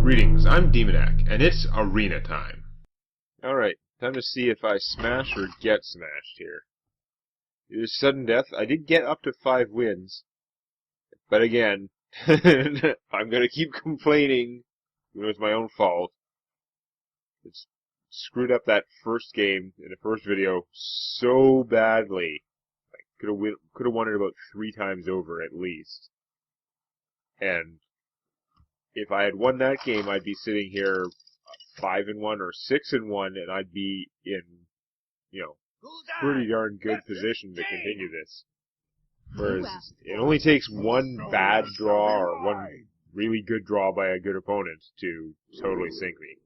Greetings, I'm Demonac, and it's arena time. Alright, time to see if I smash or get smashed here. It is sudden death. I did get up to 5 wins, but again, I'm gonna keep complaining. It was my own fault. It's screwed up that first game in the first video so badly. I could have won it about 3 times over at least. And if I had won that game, I'd be sitting here 5-1 or 6-1, and I'd be in, pretty darn good position to continue this. Whereas it only takes one bad draw or one really good draw by a good opponent to totally sink me.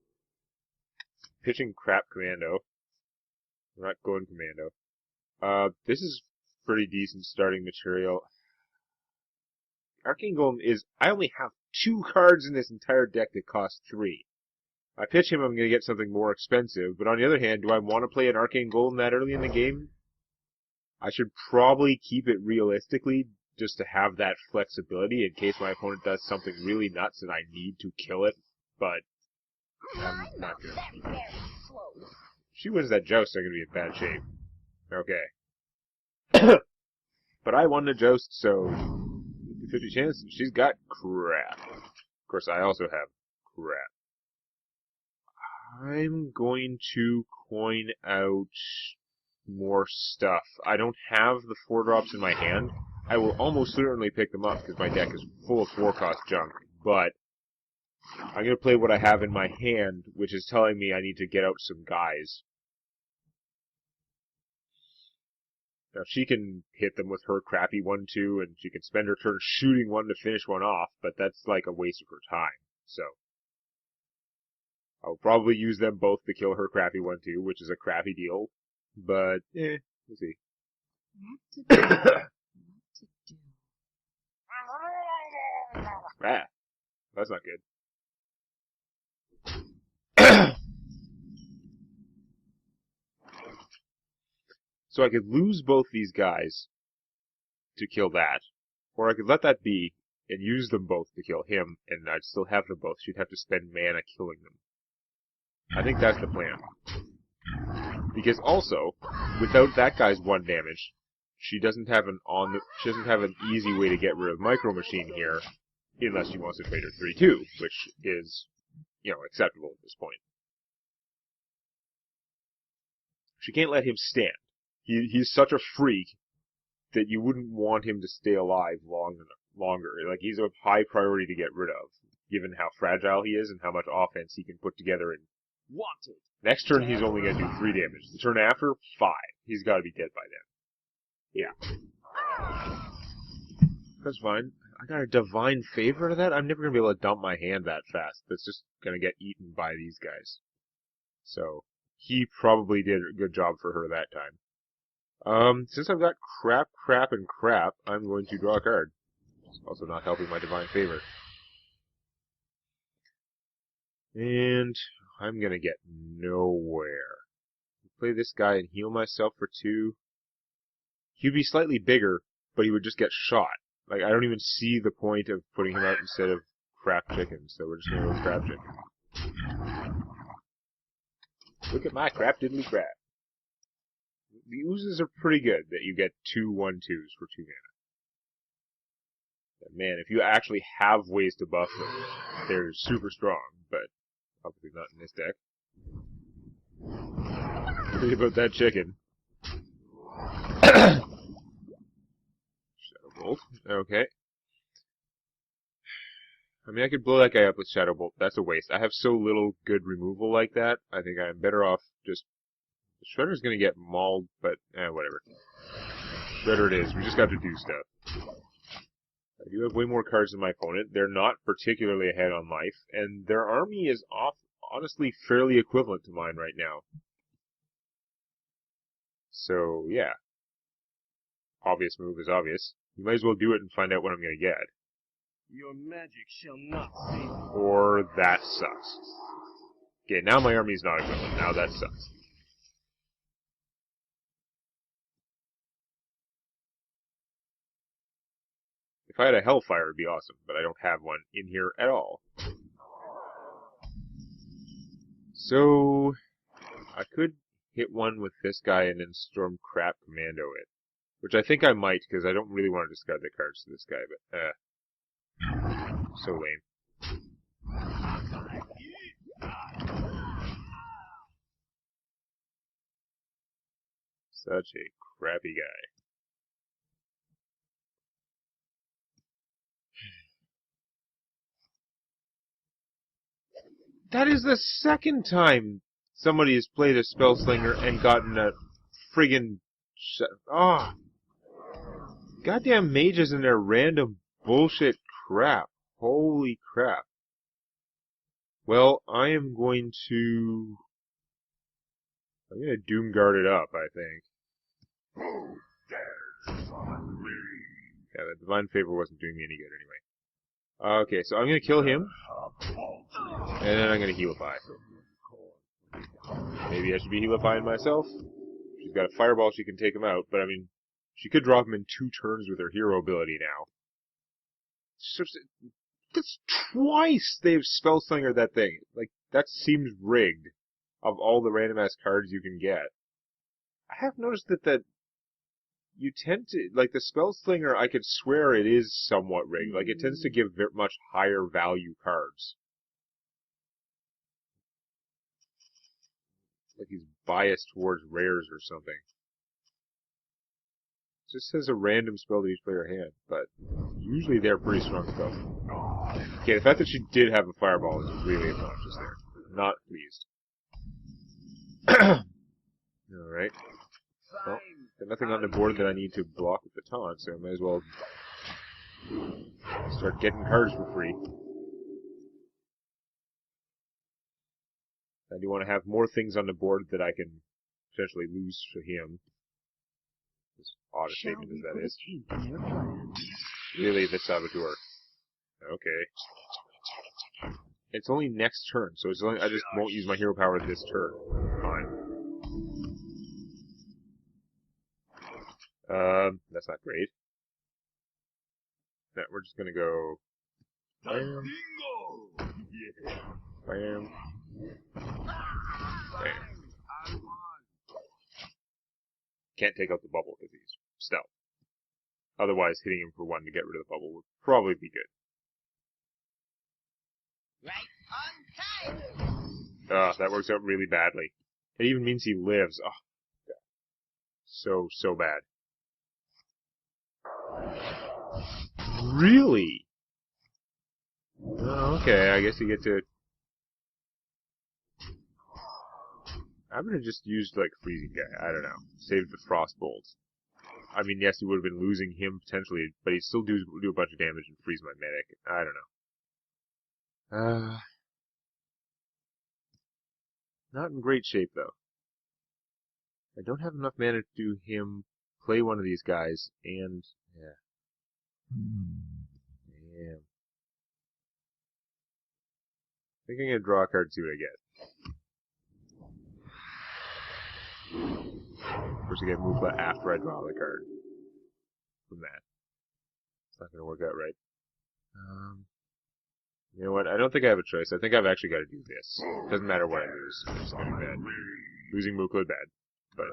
Pitching crap commando. I'm not going commando. This is pretty decent starting material. Arcane Golem is, I only have 2 cards in this entire deck that cost 3. I pitch him, I'm going to get something more expensive, but on the other hand, do I want to play an Arcane Golem that early in the game? I should probably keep it realistically, just to have that flexibility in case my opponent does something really nuts and I need to kill it, but I'm not going to. If she wins that joust, I'm going to be in bad shape. Okay. But I won the joust, so 50 chance, she's got crap. Of course, I also have crap. I'm going to coin out more stuff. I don't have the 4-drops in my hand. I will almost certainly pick them up because my deck is full of 4-cost junk, but I'm going to play what I have in my hand, which is telling me I need to get out some guys. Now, she can hit them with her crappy 1-2, and she can spend her turn shooting one to finish one off, but that's like a waste of her time, so I'll probably use them both to kill her crappy 1-2, which is a crappy deal, but, we'll see. Ah, that's not good. So I could lose both these guys to kill that, or I could let that be and use them both to kill him, and I'd still have them both. She'd have to spend mana killing them. I think that's the plan. Because also, without that guy's 1 damage, she doesn't have an easy way to get rid of Micro Machine here, unless she wants to trade her 3-2, which is, acceptable at this point. She can't let him stand. He's such a freak that you wouldn't want him to stay alive longer. Like, he's a high priority to get rid of, given how fragile he is and how much offense he can put together in. Wanted. Next turn, he's only going to do 3 damage. The turn after, 5. He's got to be dead by then. Yeah. That's fine. I got a divine favor to that? I'm never going to be able to dump my hand that fast. That's just going to get eaten by these guys. So, he probably did a good job for her that time. Since I've got crap, and crap, I'm going to draw a card. Also not helping my divine favor. And I'm gonna get nowhere. Play this guy and heal myself for 2. He'd be slightly bigger, but he would just get shot. Like, I don't even see the point of putting him out instead of crap chicken, so we're just gonna go crap chicken. Look at my crap diddly crap. The oozes are pretty good that you get 2 1-2s for 2 mana. Man, if you actually have ways to buff them, they're super strong, but probably not in this deck. Think about that chicken. Shadow Bolt. Okay. I mean, I could blow that guy up with Shadow Bolt. That's a waste. I have so little good removal like that. I think I'm better off just... The Shredder's gonna get mauled, but, whatever. Shredder it is. We just got to do stuff. I do have way more cards than my opponent. They're not particularly ahead on life, and their army is honestly fairly equivalent to mine right now. So, yeah. Obvious move is obvious. You might as well do it and find out what I'm going to get. Your magic shall not save you. Or that sucks. Okay, now my army's not equivalent. Now that sucks. If I had a Hellfire, it'd be awesome, but I don't have one in here at all. So, I could hit one with this guy and then Storm Crap Commando it. Which I think I might, because I don't really want to discard the cards to this guy, but, so lame. Such a crappy guy. That is the second time somebody has played a Spellslinger and gotten a friggin' oh. Goddamn mages and their random bullshit crap. Holy crap. Well, I'm going to Doom Guard it up, I think. Yeah, the Divine Favor wasn't doing me any good anyway. Okay, so I'm gonna kill him. And then I'm gonna Healify. Maybe I should be Healifying myself. She's got a Fireball, she can take him out, but I mean, she could drop him in 2 turns with her hero ability now. That's twice they've Spellslinger that thing. Like, that seems rigged. Of all the random ass cards you can get. I have noticed that you tend to, like, the Spellslinger, I could swear it is somewhat rigged. Like, it tends to give much higher value cards. Like he's biased towards rares or something. It just says a random spell to each player hand, but usually they're pretty strong spells. Okay, the fact that she did have a Fireball is really obnoxious there. Not pleased. Alright. Well, got nothing on the board that I need to block with the taunt, so I might as well start getting cards for free. I do want to have more things on the board that I can potentially lose to him. As odd a statement as that is. Really, the Saboteur. Okay. It's only next turn, so it's only, I just won't use my hero power this turn. Fine. That's not great. No, we're just gonna go. Bam. Bam. Bam. Can't take out the bubble because he's stealth. Otherwise, hitting him for 1 to get rid of the bubble would probably be good. That works out really badly. It even means he lives. Oh, so bad. Really? Oh, okay, I guess you get to... I'm gonna just use, like, Freezing Guy. I don't know. Save the Frostbolt. I mean, yes, he would have been losing him potentially, but he'd still do a bunch of damage and freeze my medic. I don't know. Not in great shape, though. I don't have enough mana to do him, play one of these guys, and... yeah. Damn. I think I'm gonna draw a card and see what I get. Of course, I get Mufla after I draw the card. From that. It's not gonna work out right. You know what? I don't think I have a choice. I think I've actually got to do this. Doesn't matter what I lose. It's gonna be bad. Losing Mukla bad. But,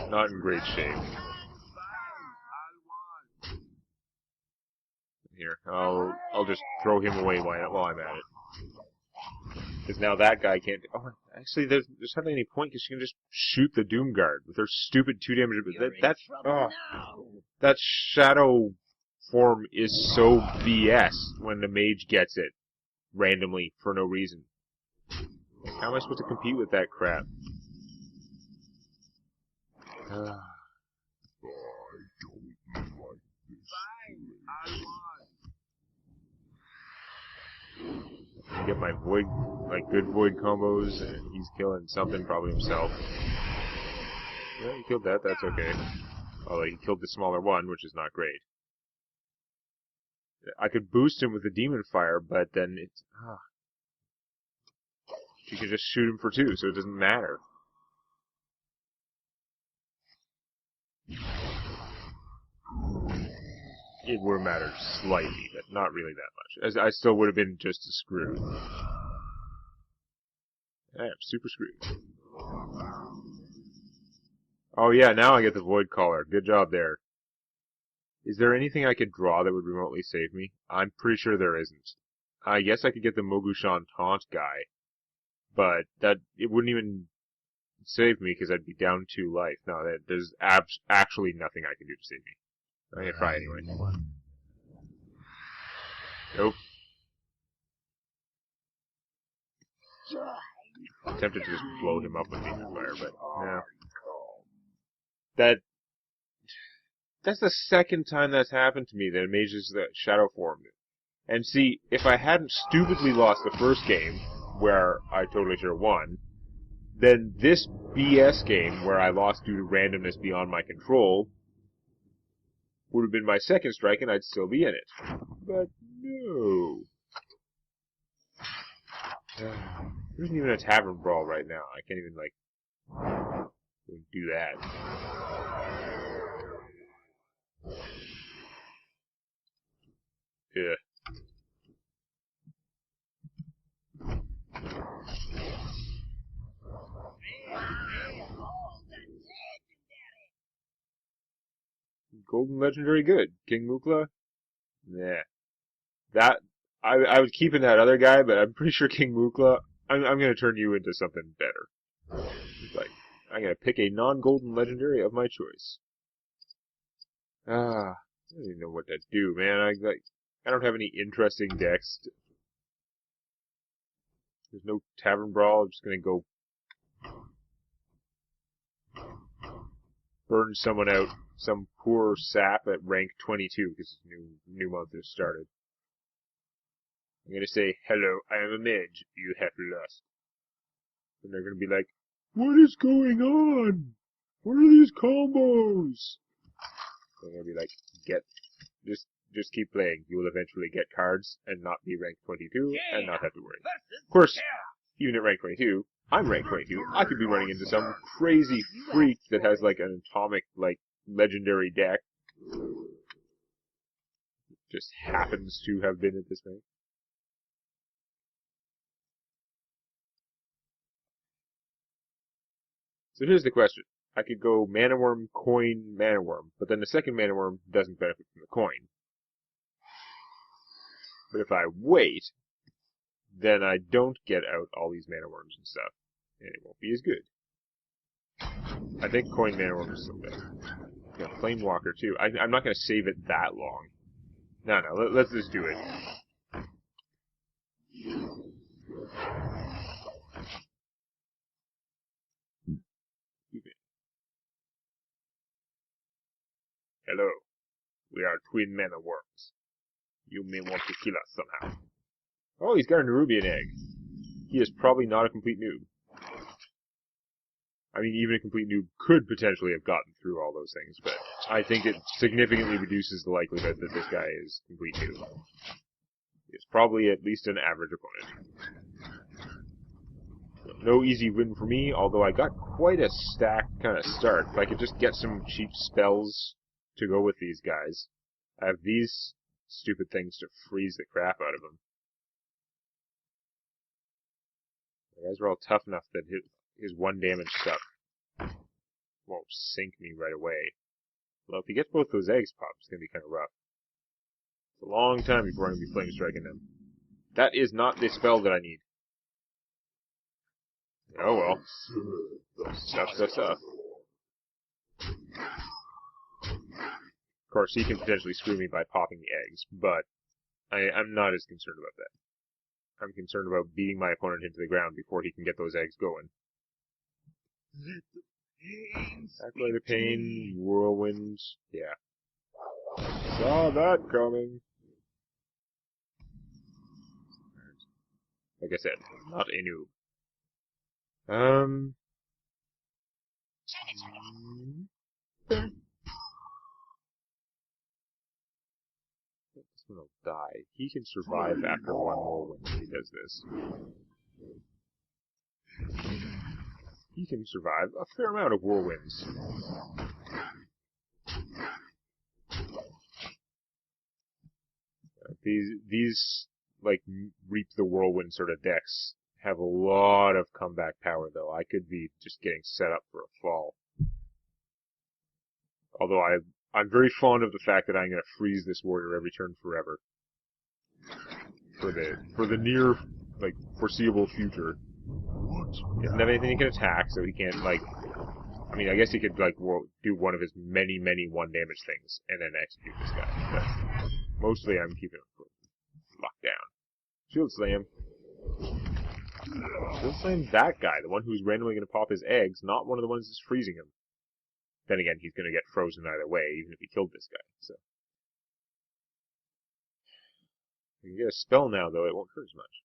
not in great shape. Here, I'll just throw him away while I'm at it. Because now that guy can't... Oh, actually, there's hardly any point, because she can just shoot the Doom Guard with her stupid 2 damage. That shadow form is so BS when the mage gets it randomly for no reason. How am I supposed to compete with that crap? Get my void, like good void combos, and he's killing something, probably himself. Yeah, he killed that, that's okay. Although he killed the smaller one, which is not great. I could boost him with the Demon Fire, but then it's... She could just shoot him for 2, so it doesn't matter. It would have mattered slightly, but not really that much. As I still would have been just as screwed. I am super screwed. Oh yeah, now I get the Void Caller. Good job there. Is there anything I could draw that would remotely save me? I'm pretty sure there isn't. I guess I could get the Mogushan Taunt guy, but it wouldn't even save me because I'd be down 2 life. No, there's actually nothing I can do to save me. I'm gonna try anyway. Nope. I'm tempted to just blow him up with Demon Fire, but no. That's the second time that's happened to me that Mage's the Shadow Form. And see, if I hadn't stupidly lost the first game, where I totally should have won, then this BS game, where I lost due to randomness beyond my control, would have been my second strike and I'd still be in it. But no. There isn't even a Tavern Brawl right now. I can't even, do that. Yeah. Golden Legendary good. King Mukla? Nah. I was keeping that other guy, but I'm pretty sure King Mukla, I'm gonna turn you into something better. I'm gonna pick a non-golden legendary of my choice. I don't even know what to do, man. I don't have any interesting decks. There's no Tavern Brawl. I'm just gonna go burn someone out. Some poor sap at rank 22 because new month has started. I'm gonna say, hello, I am a mage. You have lost. And they're gonna be like, what is going on? What are these combos? I'm gonna be like, just keep playing. You will eventually get cards and not be rank 22 and not have to worry. Of course, even at rank 22, I'm rank 22. I could be running into some crazy freak that has an atomic, legendary deck. Just happens to have been at this rank. So here's the question. I could go Mana Worm, coin, Mana Worm, but then the second Mana Worm doesn't benefit from the coin. But if I wait, then I don't get out all these Mana Worms and stuff, and it won't be as good. I think coin Mana Worm is still better. Yeah, Flamewalker too. I'm not going to save it that long. No, let's just do it. Hello. We are twin Mana Worms. You may want to kill us somehow. Oh, he's got a Nerubian egg. He is probably not a complete noob. I mean, even a complete noob could potentially have gotten through all those things, but I think it significantly reduces the likelihood that this guy is complete noob. He's probably at least an average opponent. No easy win for me, although I got quite a stacked kind of start. If I could just get some cheap spells to go with these guys. I have these stupid things to freeze the crap out of them. The guys are all tough enough that his 1 damage stuff won't sink me right away. Well, if he gets both those eggs popped, it's going to be kind of rough. It's a long time before I'm going to be flame striking them. That is not the spell that I need. Oh well. Stuff. Of course, he can potentially screw me by popping the eggs, but I'm not as concerned about that. I'm concerned about beating my opponent into the ground before he can get those eggs going. Acolyte of Pain, Whirlwind, yeah. Saw that coming. Like I said, not a noob. This one will die. He can survive after 1 more when he does this. He can survive a fair amount of whirlwinds. These reap the whirlwind sort of decks have a lot of comeback power, though. I could be just getting set up for a fall. Although I'm very fond of the fact that I'm going to freeze this warrior every turn forever. For the near, like, foreseeable future. He doesn't have anything he can attack, so he can't, like... I mean, I guess he could, like, do one of his many, many one damage things, and then execute this guy. But mostly I'm keeping him locked down. Shield Slam. Shield Slam that guy, the one who's randomly going to pop his eggs, not one of the ones that's freezing him. Then again, he's going to get frozen either way, even if he killed this guy, so... You can get a spell now, though, it won't hurt as much.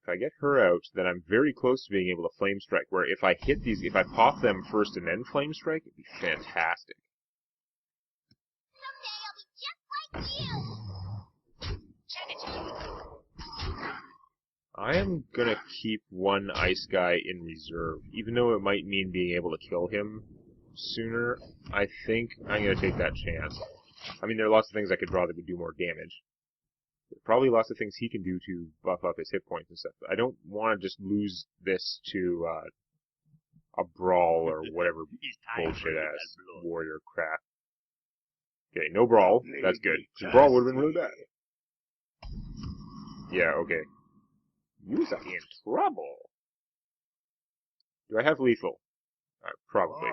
If I get her out, then I'm very close to being able to Flame Strike, where if I hit these, if I pop them first and then Flame Strike, it'd be fantastic. Someday I'll be just like you! I am gonna keep one Ice Guy in reserve, even though it might mean being able to kill him sooner. I think I'm gonna take that chance. I mean, there are lots of things I could draw that would do more damage. Probably lots of things he can do to buff up his hit points and stuff. I don't want to just lose this to a brawl or whatever bullshit-ass warrior crap. Okay, no brawl. That's good. The brawl would have been really bad. Yeah, okay. You're in trouble. Do I have lethal? Probably.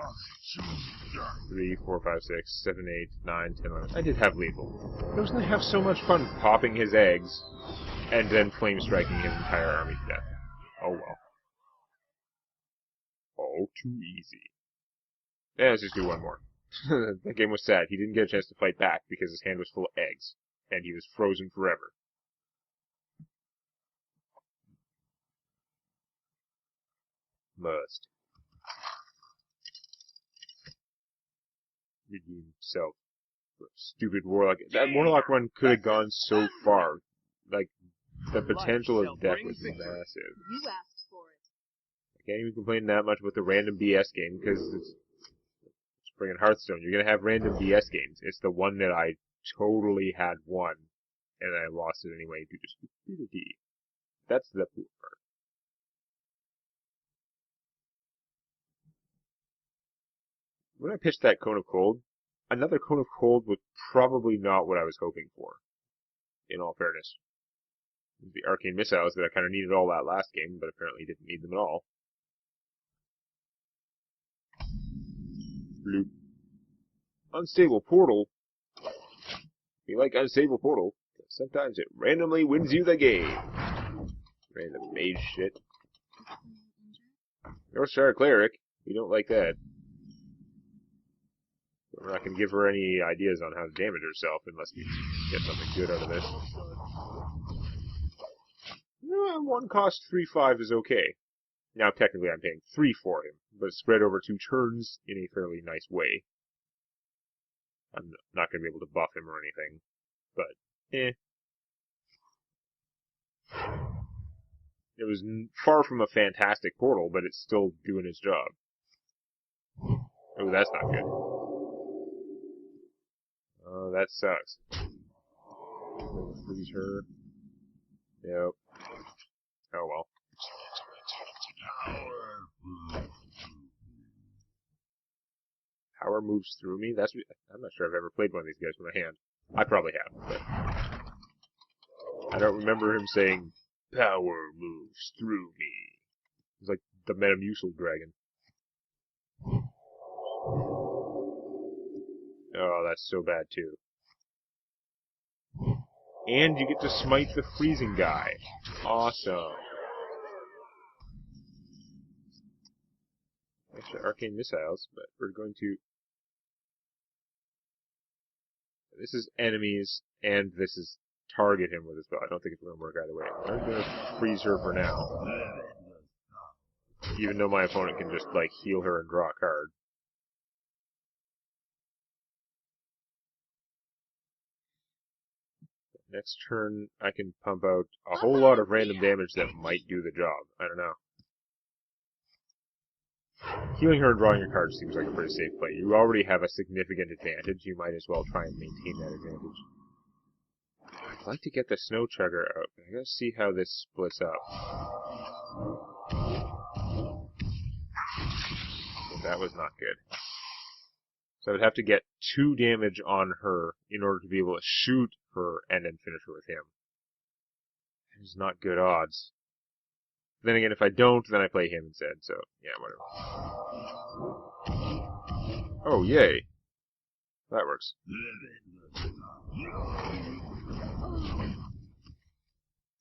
3, 4, 5, 6, 7, 8, 9, 10, 11. I did have lethal. Doesn't I have so much fun popping his eggs and then flame striking his entire army to death? Oh well. Oh, too easy. Yeah, let's just do one more. That game was sad. He didn't get a chance to fight back because his hand was full of eggs. And he was frozen forever. Must. Redeem himself. Stupid Warlock. That Warlock run could have gone so far. Like, the potential of death was massive. You asked for it. I can't even complain that much with the random BS game, because it's friggin' Hearthstone. You're gonna have random BS games. It's the one that I totally had won, and I lost it anyway due to stupidity. That's the cool part. When I pitched that Cone of Cold, another Cone of Cold was probably not what I was hoping for, in all fairness. The Arcane Missiles that I kind of needed all that last game, but apparently didn't need them at all. Bloop. Unstable Portal. You like Unstable Portal, sometimes it randomly wins you the game. Random mage shit. Northstar Cleric. We don't like that. We're not going to give her any ideas on how to damage herself unless we get something good out of this. One cost 3/5 is okay. Now technically I'm paying 3 for him, but spread over 2 turns in a fairly nice way. I'm not going to be able to buff him or anything, but It was far from a fantastic portal, but it's still doing its job. Oh, that's not good. Oh, that sucks. Freeze her. Yep. Oh well. Power moves through me? I'm not sure I've ever played one of these guys with a hand. I probably have, but I don't remember him saying, power moves through me. It's like the Metamucil dragon. Oh, that's so bad too. And you get to smite the freezing guy. Awesome. Actually, Arcane Missiles, but we're going to... This is enemies, and this is target him with a spell. I don't think it's going to work either way. I'm going to freeze her for now. Even though my opponent can just, like, heal her and draw a card. Next turn, I can pump out a whole lot of random damage that might do the job. I don't know. Healing her and drawing your card seems like a pretty safe play. You already have a significant advantage. You might as well try and maintain that advantage. I'd like to get the snow chugger out, but I gotta see how this splits up. So that was not good. So I would have to get 2 damage on her in order to be able to shoot her and then finish her with him. That is not good odds. Then again, if I don't, then I play him instead, so yeah, whatever. Oh, yay. That works.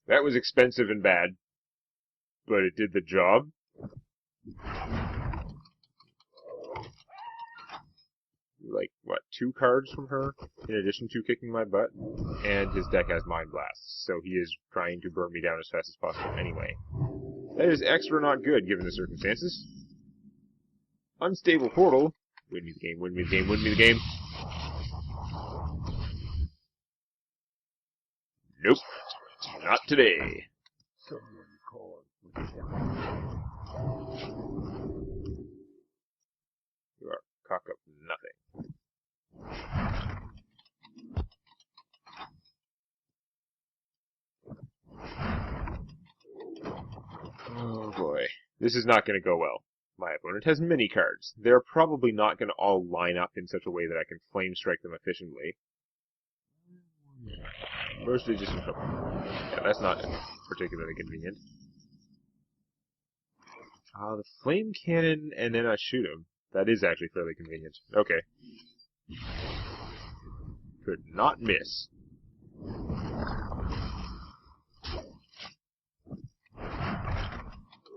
That was expensive and bad, but it did the job. Like, what, 2 cards from her, in addition to kicking my butt? And his deck has Mind Blasts, so he is trying to burn me down as fast as possible anyway. That is extra not good, given the circumstances. Unstable Portal. Win me the game, win me the game, win me the game. Nope. Not today. You are cock up nothing. Oh boy. This is not going to go well. My opponent has many cards. They're probably not going to all line up in such a way that I can flame strike them efficiently. Mostly just in trouble. Yeah, that's not particularly convenient. The flame cannon, and then I shoot him. That is actually fairly convenient. Okay. Could not miss.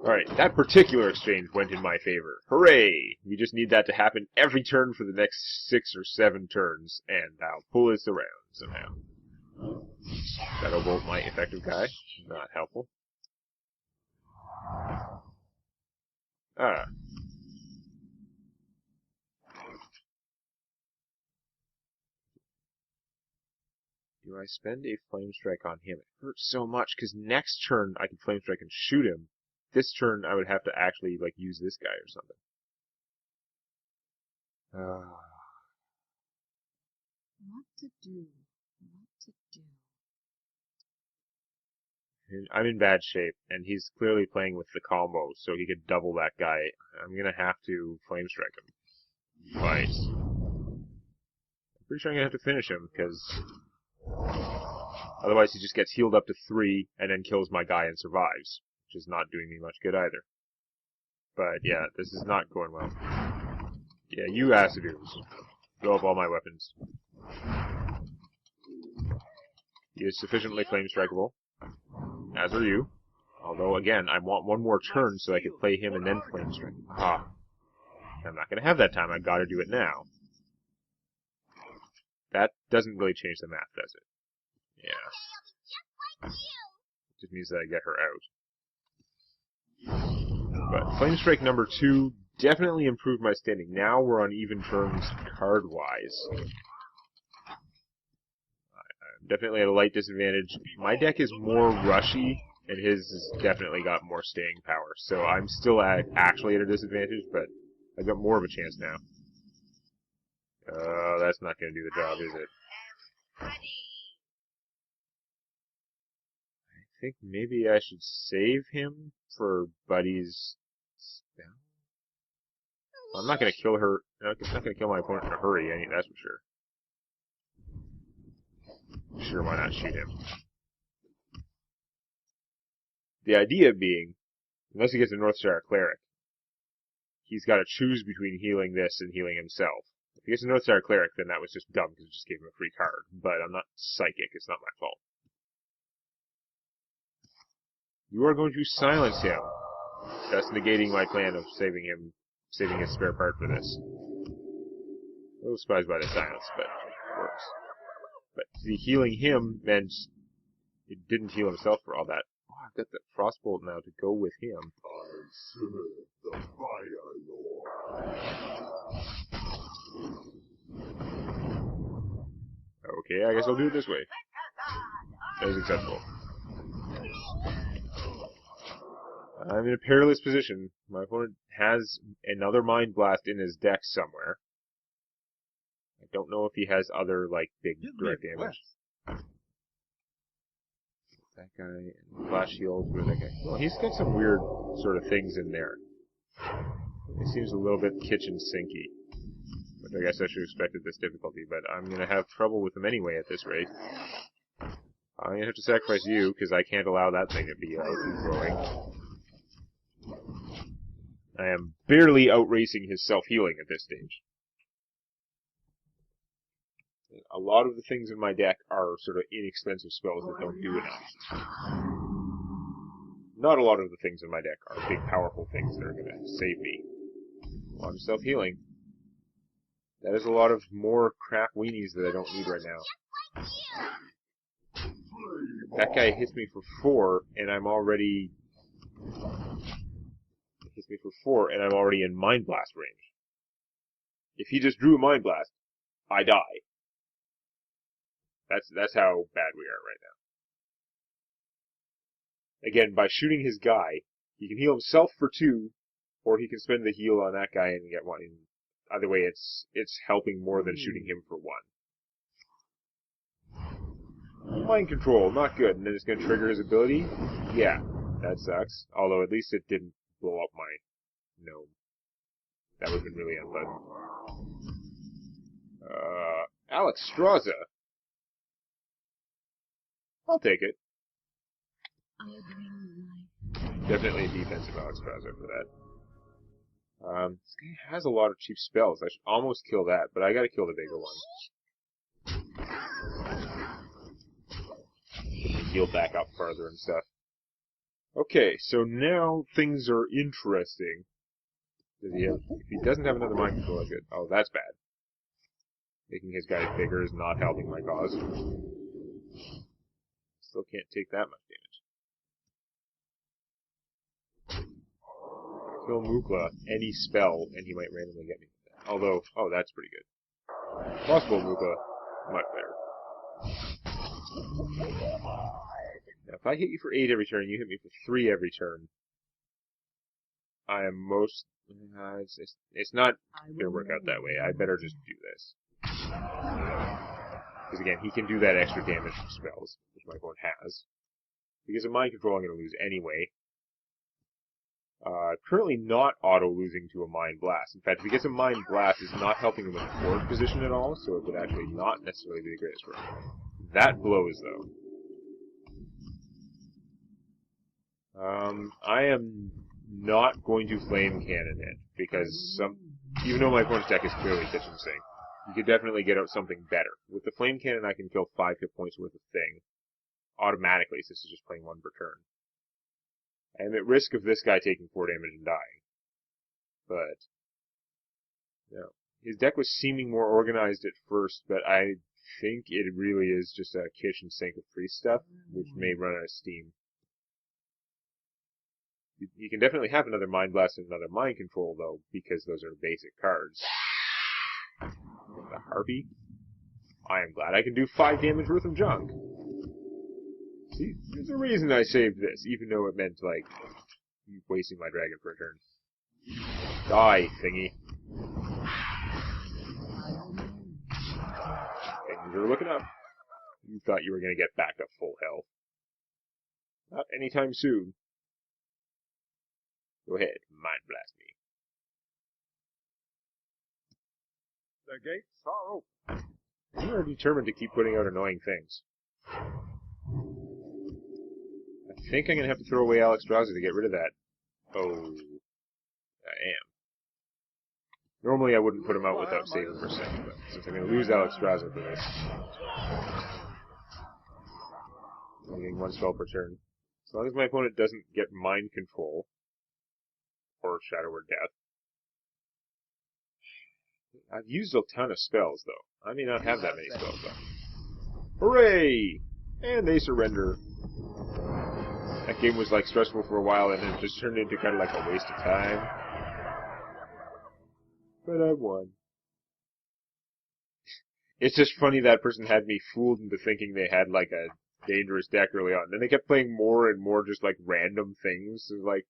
Alright, that particular exchange went in my favor. Hooray! We just need that to happen every turn for the next 6 or 7 turns, and I'll pull this around somehow. That'll bolt my effective guy. Not helpful. Do I spend a Flame Strike on him? It hurts so much, because next turn I can Flame Strike and shoot him. This turn I would have to actually, like, use this guy or something. What to do? What to do? I'm in bad shape, and he's clearly playing with the combo, so he could double that guy. I'm gonna have to Flame Strike him. Twice. I'm pretty sure I'm gonna have to finish him, because otherwise he just gets healed up to 3, and then kills my guy and survives, which is not doing me much good either. But yeah, this is not going well. Yeah, you Acidoos. Blow up all my weapons. He is sufficiently Flame Strikeable. As are you. Although, again, I want one more turn so I could play him and then Flame Strike. Aha. I'm not going to have that time. I've got to do it now. That doesn't really change the math, does it? Yeah. It just means that I get her out. But Flame Strike number 2 definitely improved my standing. Now we're on even terms card-wise. I'm definitely at a light disadvantage. My deck is more rushy, and his has definitely got more staying power. So I'm still actually at a disadvantage, but I've got more of a chance now. That's not going to do the job, is it? I think maybe I should save him for Buddy's spell. I'm not going to kill her. No, it's not going to kill my opponent in a hurry, that's for sure. Sure, why not shoot him? The idea being, unless he gets a Northstar Cleric, he's got to choose between healing this and healing himself. If he gets a Northstar Cleric, then that was just dumb because it just gave him a free card. But I'm not psychic, it's not my fault. You are going to silence him. Thus negating my plan of saving his spare part for this. A little surprised by the silence, but it works. But the healing him meant he didn't heal himself for all that. Oh, I've got the Frostbolt now to go with him. I serve the Fire Lord. Okay, I guess I'll do it this way. That is acceptable. I'm in a perilous position. My opponent has another Mind Blast in his deck somewhere. I don't know if he has other, like, big direct damage. That guy, and flash shield for that guy. Well, he's got some weird sort of things in there. It seems a little bit kitchen sinky. Which I guess I should have expected this difficulty, but I'm going to have trouble with him anyway at this rate. I'm going to have to sacrifice you, because I can't allow that thing to be growing. I am barely outracing his self-healing at this stage. A lot of the things in my deck are sort of inexpensive spells that don't do enough. Not a lot of the things in my deck are big, powerful things that are going to save me. Well, I'm self-healing. That is a lot of more crap weenies that I don't need right now. That guy hits me for 4, and I'm already... hits me for 4, and I'm already in Mind Blast range. If he just drew a Mind Blast, I die. That's how bad we are right now. Again, by shooting his guy, he can heal himself for 2, or he can spend the heal on that guy and get 1. Either way, it's helping more than shooting him for 1. Mind control, not good. And then it's going to trigger his ability? Yeah, that sucks. Although at least it didn't blow up my gnome. That would have been really unpleasant. Alexstrasza. I'll take it. Definitely a defensive Alexstrasza for that. This guy has a lot of cheap spells. I should almost kill that, but I gotta kill the bigger one. Heal back up further and stuff. Okay, so now things are interesting. Does he have, if he doesn't have another mind control, good. Oh, that's bad. Making his guys bigger is not helping my cause. Still can't take that much damage. Kill Mukla, any spell, and he might randomly get me with that. Although, oh, that's pretty good. Possible Mukla, much better. Now, if I hit you for 8 every turn, you hit me for 3 every turn, I am most... it's not going to work out that way. I better just do this. Because again, he can do that extra damage from spells, which my opponent has. Because of mind control, I'm going to lose anyway. Currently not auto-losing to a Mind Blast. In fact, if he gets a Mind Blast, it's not helping him with the forward position at all, so it would actually not necessarily be the greatest for him. That blows, though. I am not going to Flame Cannon it, because even though my opponent's deck is clearly kitchen sink, you could definitely get out something better. With the Flame Cannon, I can kill 5 hit points worth of thing automatically, since it's just playing 1 per turn. I am at risk of this guy taking 4 damage and dying. But, no. His deck was seeming more organized at first, but I think it really is just a kitchen sink of free stuff, which may run out of steam. You can definitely have another Mind Blast and another Mind Control, though, because those are basic cards. The Harpy? I am glad I can do 5 damage worth of junk. See, there's a reason I saved this, even though it meant, like, wasting my dragon for a turn. Die, thingy. Things are looking up. You thought you were going to get back to full health. Not anytime soon. Go ahead, Mind Blast me. The gates are open. You are determined to keep putting out annoying things. I think I'm going to have to throw away Alexstrasza to get rid of that. Oh, I am. Normally I wouldn't put him out without saving for a second, but since I'm going to lose Alexstrasza for this, I'm getting 1 spell per turn. As long as my opponent doesn't get Mind Control, or Shadow or Death. I've used a ton of spells, though. I may not have that many spells, though. Hooray! And they surrender. That game was, like, stressful for a while, and then it just turned into kind of like a waste of time. But I won. It's just funny that person had me fooled into thinking they had, like, a dangerous deck early on. Then they kept playing more and more just, like, random things. It was like,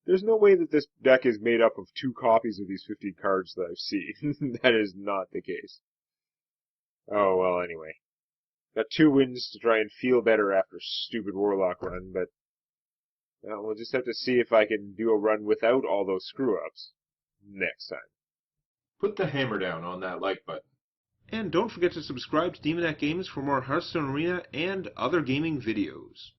there's no way that this deck is made up of 2 copies of these 50 cards that I've seen. That is not the case. Oh, well, anyway. Got 2 wins to try and feel better after stupid Warlock run, but we'll just have to see if I can do a run without all those screw-ups next time. Put the hammer down on that like button. And don't forget to subscribe to Demonac Games for more Hearthstone Arena and other gaming videos.